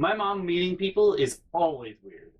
My mom meeting people is always weird.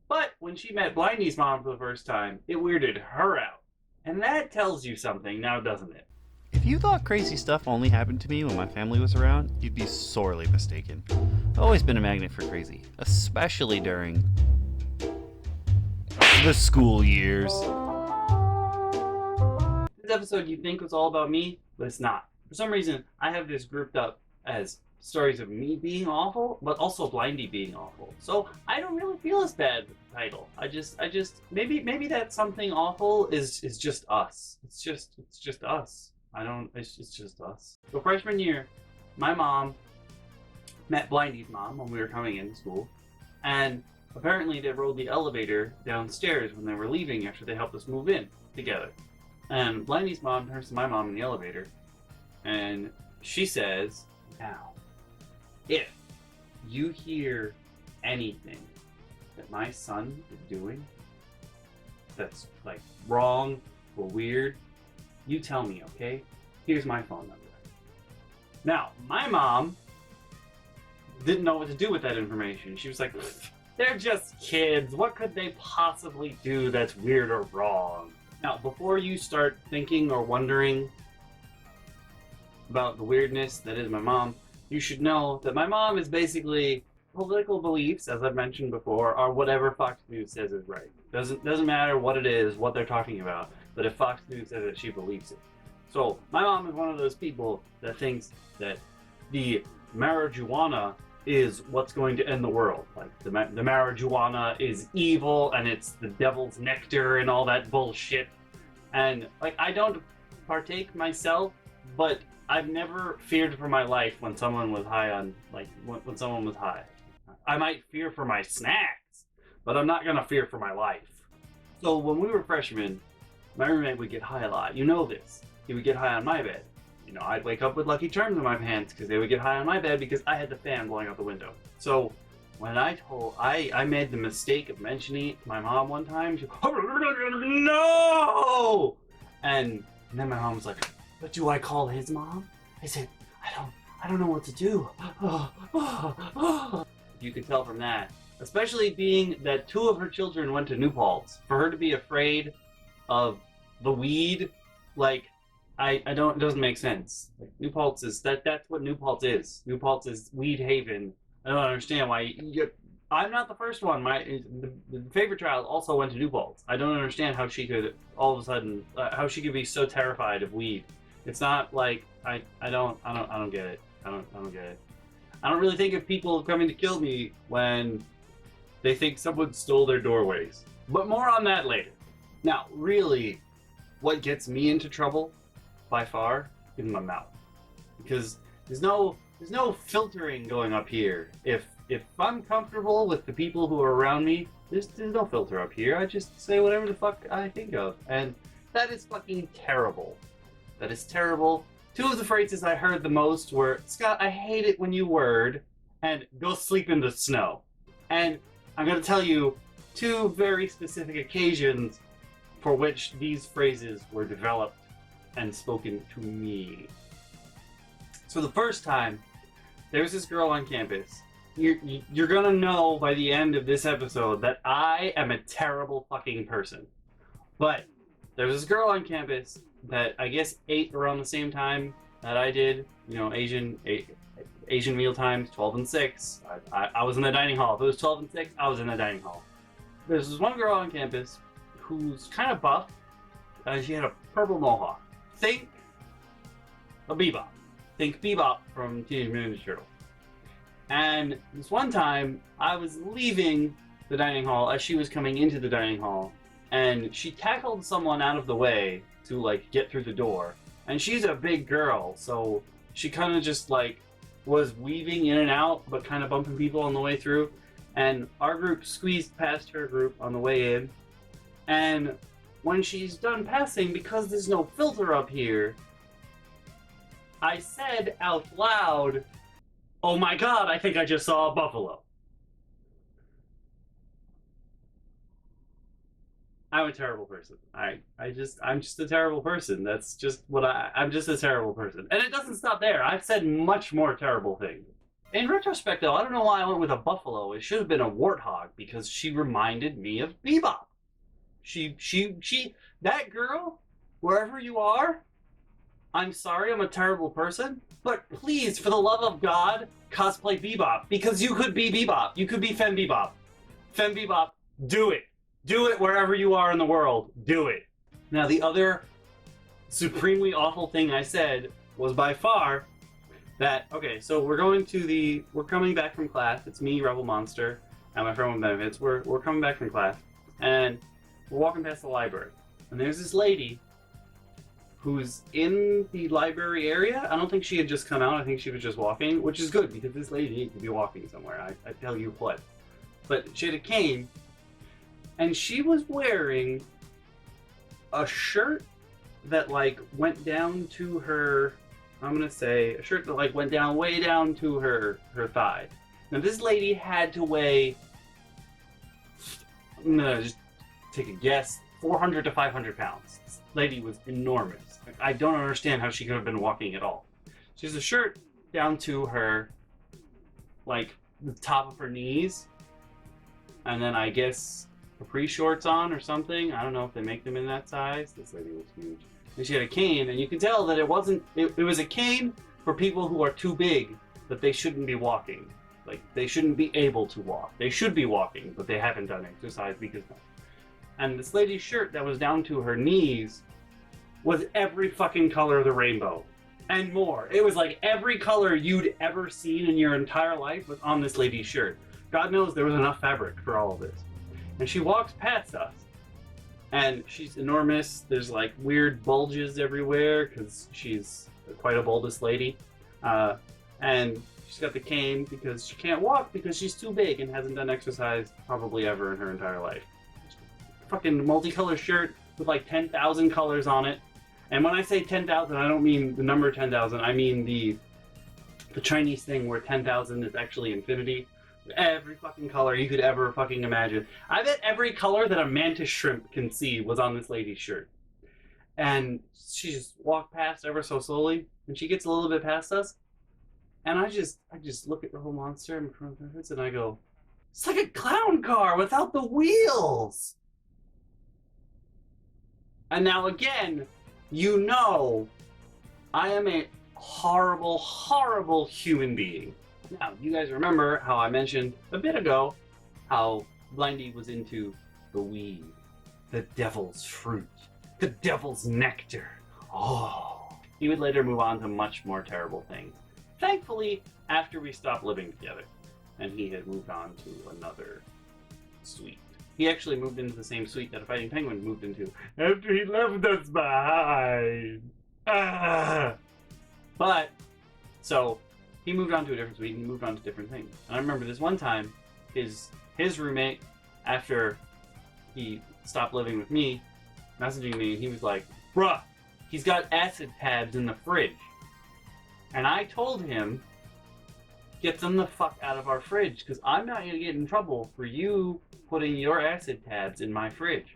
But when she met Blindy's mom for the first time, it weirded her out. And that tells you something, now doesn't it? If you thought crazy stuff only happened to me when my family was around, you'd be sorely mistaken. I've always been a magnet for crazy, especially during the school years. This episode you think was all about me, but it's not. For some reason, I have this grouped up as stories of me being awful, but also Blindy being awful. So I don't really feel as bad with the title. I just maybe that something awful is just us. It's just us. It's just us. So freshman year, my mom met Blindy's mom when we were coming into school, and apparently they rode the elevator downstairs when they were leaving after they helped us move in together. And Blindy's mom turns to my mom in the elevator, and she says, "Now, if you hear anything that my son is doing that's like wrong or weird, you tell me, okay? Here's my phone number." Now, my mom didn't know what to do with that information. She was like, "They're just kids. What could they possibly do that's weird or wrong?" Now, before you start thinking or wondering about the weirdness that is my mom, you should know that my mom is basically political beliefs, as I've mentioned before, are whatever Fox News says is right. Doesn't matter what it is, what they're talking about, but if Fox News says it, she believes it. So my mom is one of those people that thinks that the marijuana is what's going to end the world. Like the marijuana is evil and it's the devil's nectar and all that bullshit. And like I don't partake myself, but I've never feared for my life when someone was high on, like, when someone was high. I might fear for my snacks, but I'm not gonna fear for my life. So when we were freshmen, my roommate would get high a lot. You know this. He would get high on my bed. You know, I'd wake up with Lucky Charms in my pants because they would get high on my bed because I had the fan blowing out the window. So when I made the mistake of mentioning it to my mom one time, she no! And then my mom was like, "But do I call his mom?" I said, I don't know what to do. You could tell from that, especially being that 2 of her children went to New Paltz, for her to be afraid of the weed, like, I don't, it doesn't make sense. Like, New Paltz is, that's what New Paltz is. New Paltz is weed haven. I don't understand why I'm not the first one. The favorite child also went to New Paltz. I don't understand how she could all of a sudden how she could be so terrified of weed. It's not like I don't get it. I don't get it. I don't really think of people coming to kill me when they think someone stole their doorways. But more on that later. Now, really, what gets me into trouble by far is my mouth, because there's no filtering going up here. If I'm comfortable with the people who are around me, there's no filter up here. I just say whatever the fuck I think of, and that is fucking terrible. That is terrible. 2 of the phrases I heard the most were, "Scott, I hate it when you word," and "go sleep in the snow." And I'm going to tell you 2 very specific occasions for which these phrases were developed and spoken to me. So the first time, there's this girl on campus. You're gonna know by the end of this episode that I am a terrible fucking person. But there was this girl on campus that I guess ate around the same time that I did. You know, Asian meal times, 12 and 6. I was in the dining hall. If it was 12 and 6, I was in the dining hall. There's this one girl on campus who's kind of buff, and she had a purple mohawk. Think a Bebop. Think Bebop from Teenage Mutant Ninja Turtles. And this one time, I was leaving the dining hall as she was coming into the dining hall, and she tackled someone out of the way to, like, get through the door. And she's a big girl, so she kind of just, like, was weaving in and out, but kind of bumping people on the way through. And our group squeezed past her group on the way in. And when she's done passing, because there's no filter up here, I said out loud, "Oh my god, I think I just saw a buffalo." I'm a terrible person. I'm just a terrible person. That's just what I'm just a terrible person. And it doesn't stop there. I've said much more terrible things. In retrospect, though, I don't know why I went with a buffalo. It should have been a warthog because she reminded me of Bebop. That girl, wherever you are, I'm sorry, I'm a terrible person, but please, for the love of God, cosplay Bebop because you could be Bebop. You could be Fem Bebop. Fem Bebop, do it. Do it wherever you are in the world. Do it. Now, the other supremely awful thing I said was by far that, okay, so we're coming back from class. It's me, Rebel Monster, and my friend with benefits. We're coming back from class, and we're walking past the library. And there's this lady who's in the library area. I don't think she had just come out. I think she was just walking, which is good because this lady needs to be walking somewhere. I tell you what. But she had a cane, and she was wearing a shirt that like went down to her, I'm gonna say a shirt that like went down way down to her thigh. Now this lady had to weigh, I'm gonna just take a guess, 400 to 500 pounds. This lady was enormous. Like, I don't understand how she could have been walking at all. She has a shirt down to her, like the top of her knees, and then I guess capri shorts on or something. I don't know if they make them in that size. This lady was huge. And she had a cane, and you can tell that it was a cane for people who are too big, that they shouldn't be walking. Like, they shouldn't be able to walk. They should be walking, but they haven't done exercise because of that. And this lady's shirt that was down to her knees was every fucking color of the rainbow. And more. It was like every color you'd ever seen in your entire life was on this lady's shirt. God knows there was enough fabric for all of this. And she walks past us. And she's enormous. There's like weird bulges everywhere because she's quite a bulbous lady. And she's got the cane because she can't walk because she's too big and hasn't done exercise probably ever in her entire life. Fucking multicolored shirt with like 10,000 colors on it. And when I say 10,000, I don't mean the number 10,000. I mean the Chinese thing where 10,000 is actually infinity. Every fucking color you could ever fucking imagine. I bet every color that a mantis shrimp can see was on this lady's shirt. And she just walked past ever so slowly, and she gets a little bit past us. And I just look at the whole monster and I go, it's like a clown car without the wheels. And now again, you know, I am a horrible, horrible human being. Now, you guys remember how I mentioned a bit ago how Blindy was into the weed, the devil's fruit, the devil's nectar. Oh. He would later move on to much more terrible things. Thankfully, after we stopped living together, and he had moved on to another suite. He actually moved into the same suite that a fighting penguin moved into after he left us behind. But, so, he moved on to a different suite and he moved on to different things. And I remember this one time, his roommate, after he stopped living with me, messaging me, and he was like, bruh, he's got acid tabs in the fridge. And I told him, get them the fuck out of our fridge, because I'm not going to get in trouble for you putting your acid tabs in my fridge.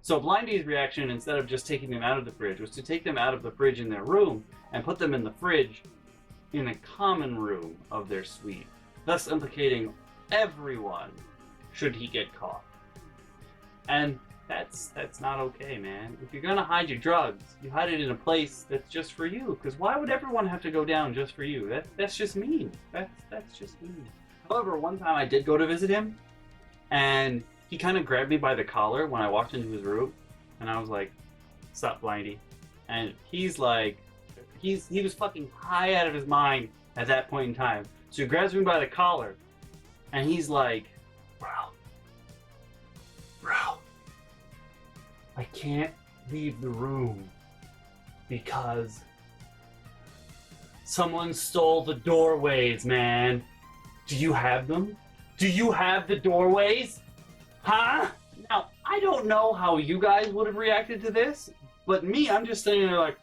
So Blindy's reaction, instead of just taking them out of the fridge, was to take them out of the fridge in their room and put them in the fridge in a common room of their suite, thus implicating everyone should he get caught. And that's not okay, man. If you're gonna hide your drugs, you hide it in a place that's just for you. Because why would everyone have to go down just for you? That's just mean. That's just mean. However, one time I did go to visit him, and he kind of grabbed me by the collar when I walked into his room, and I was like, "Sup, Blindy?" And he's like, he was fucking high out of his mind at that point in time. So he grabs me by the collar, and he's like, bro, I can't leave the room because someone stole the doorways, man. Do you have them? Do you have the doorways? Huh? Now, I don't know how you guys would have reacted to this, but me, I'm just sitting there like,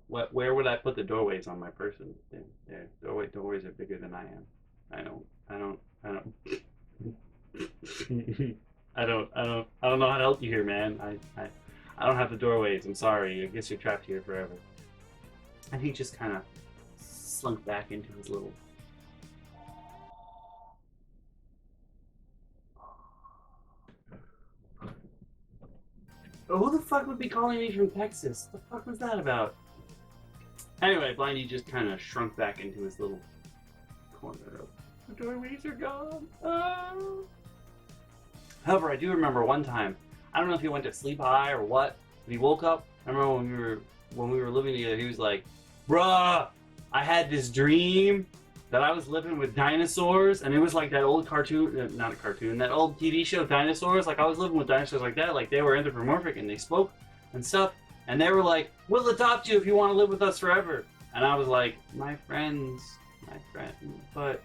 where would I put the doorways on my person? Yeah, doorways are bigger than I am. I don't I don't know how to help you here, man. I don't have the doorways. I'm sorry. I guess you're trapped here forever. And he just kind of slunk back into his little... Who the fuck would be calling me from Texas? What the fuck was that about? Anyway, Blindy just kind of shrunk back into his little corner of the doorways are gone. Oh. However, I do remember one time, I don't know if he went to sleep high or what, but he woke up. I remember when we were living together, he was like, "Bruh, I had this dream that I was living with dinosaurs," and it was like that old cartoon, not a cartoon, that old TV show Dinosaurs. Like I was living with dinosaurs like that, like they were anthropomorphic and they spoke and stuff, and they were like, "We'll adopt you if you want to live with us forever." And I was like, my friend, but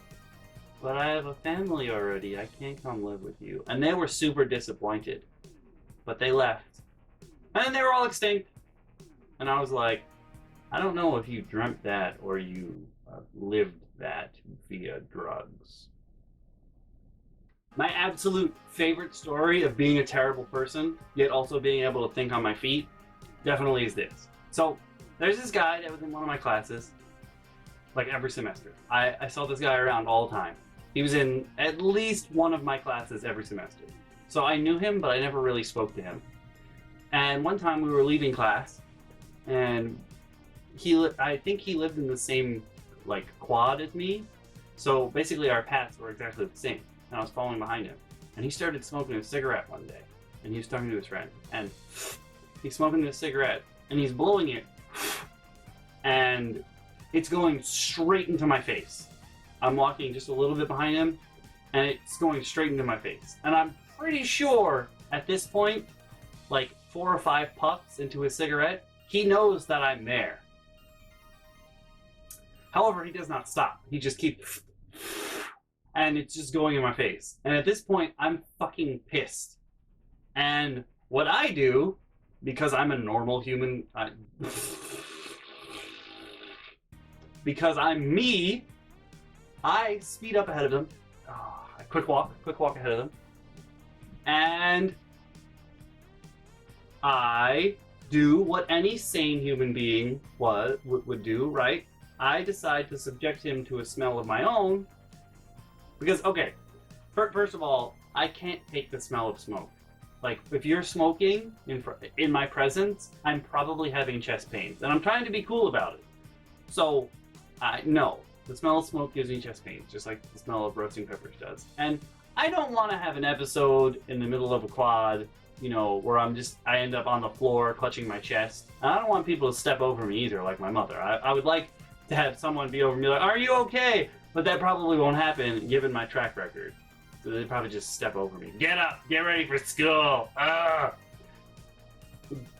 I have a family already. I can't come live with you. And they were super disappointed, but they left, and then they were all extinct. And I was like, I don't know if you dreamt that or you lived that via drugs. My absolute favorite story of being a terrible person, yet also being able to think on my feet, definitely is this. So, there's this guy that was in one of my classes, like every semester. I saw this guy around all the time. He was in at least one of my classes every semester. So I knew him, but I never really spoke to him. And one time we were leaving class, and I think he lived in the same like quad as me, so basically our paths were exactly the same, and I was following behind him, and he started smoking a cigarette one day, and he was talking to his friend, and he's smoking a cigarette, and he's blowing it, and it's going straight into my face. I'm walking just a little bit behind him, and it's going straight into my face, and I'm pretty sure at this point, like 4 or 5 puffs into his cigarette, he knows that I'm there. However, he does not stop. He just keeps... And it's just going in my face. And at this point, I'm fucking pissed. And what I do, because I'm a normal human... because I'm me, I speed up ahead of him. Quick walk ahead of them. And I do what any sane human being would do, right? I decide to subject him to a smell of my own because, okay, first of all, I can't take the smell of smoke. Like, if you're smoking in my presence, I'm probably having chest pains, and I'm trying to be cool about it. So, no, the smell of smoke gives me chest pains, just like the smell of roasting peppers does. And I don't want to have an episode in the middle of a quad, you know, where I end up on the floor clutching my chest. And I don't want people to step over me either, like my mother. I would like to have someone be over me like, "Are you okay?" But that probably won't happen given my track record. So they'd probably just step over me. "Get up, get ready for school."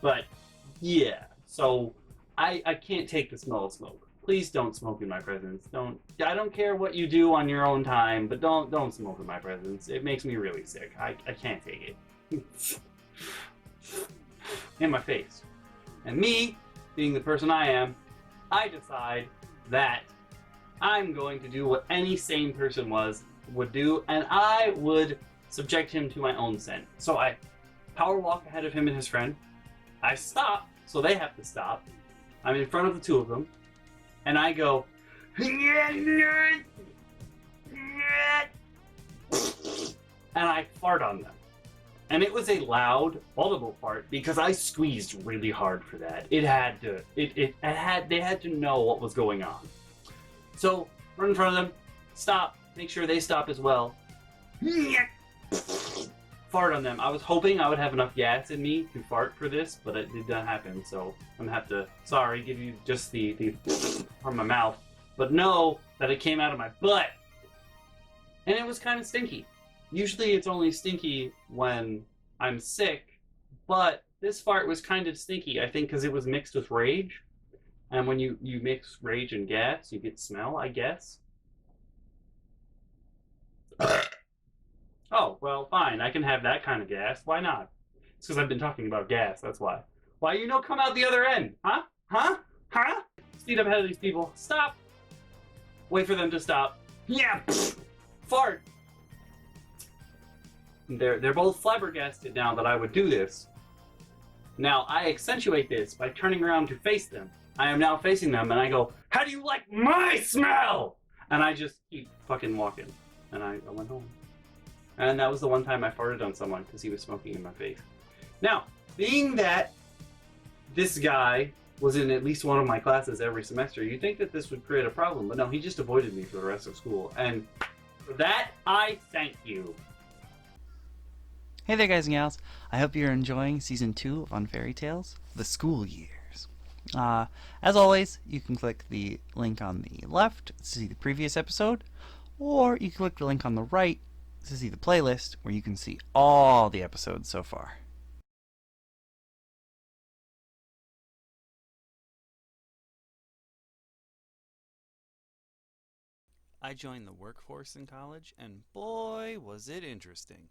But yeah, so I can't take the smell of smoke. Please don't smoke in my presence. I don't care what you do on your own time, but don't smoke in my presence. It makes me really sick. I can't take it. In my face. And me, being the person I am, I decide that I'm going to do what any sane person would do, and I would subject him to my own scent. So I power walk ahead of him and his friend. I stop, so they have to stop. I'm in front of the two of them, and I go, and I fart on them. And it was a loud, audible fart because I squeezed really hard for that. They had to know what was going on. So, run in front of them, stop, make sure they stop as well. Fart on them. I was hoping I would have enough gas in me to fart for this, but it did not happen, so I'm gonna have to, give you just the from my mouth, but know that it came out of my butt. And it was kind of stinky. Usually it's only stinky when I'm sick, but this fart was kind of stinky, I think because it was mixed with rage. And when you mix rage and gas, you get smell, I guess. Oh, well, fine. I can have that kind of gas. Why not? It's because I've been talking about gas, that's why. Why come out the other end? Huh? Huh? Huh? Speed up ahead of these people. Stop! Wait for them to stop. Yeah! Fart! They're both flabbergasted now that I would do this. Now, I accentuate this by turning around to face them. I am now facing them, and I go, "How do you like my smell?" And I just keep fucking walking, and I went home. And that was the one time I farted on someone because he was smoking in my face. Now, being that this guy was in at least one of my classes every semester, you'd think that this would create a problem, but no, he just avoided me for the rest of school. And for that, I thank you. Hey there, guys and gals. I hope you're enjoying Season 2 of On Fairy Tales, The School Years. As always, you can click the link on the left to see the previous episode, or you can click the link on the right to see the playlist where you can see all the episodes so far. I joined the workforce in college, and boy, was it interesting.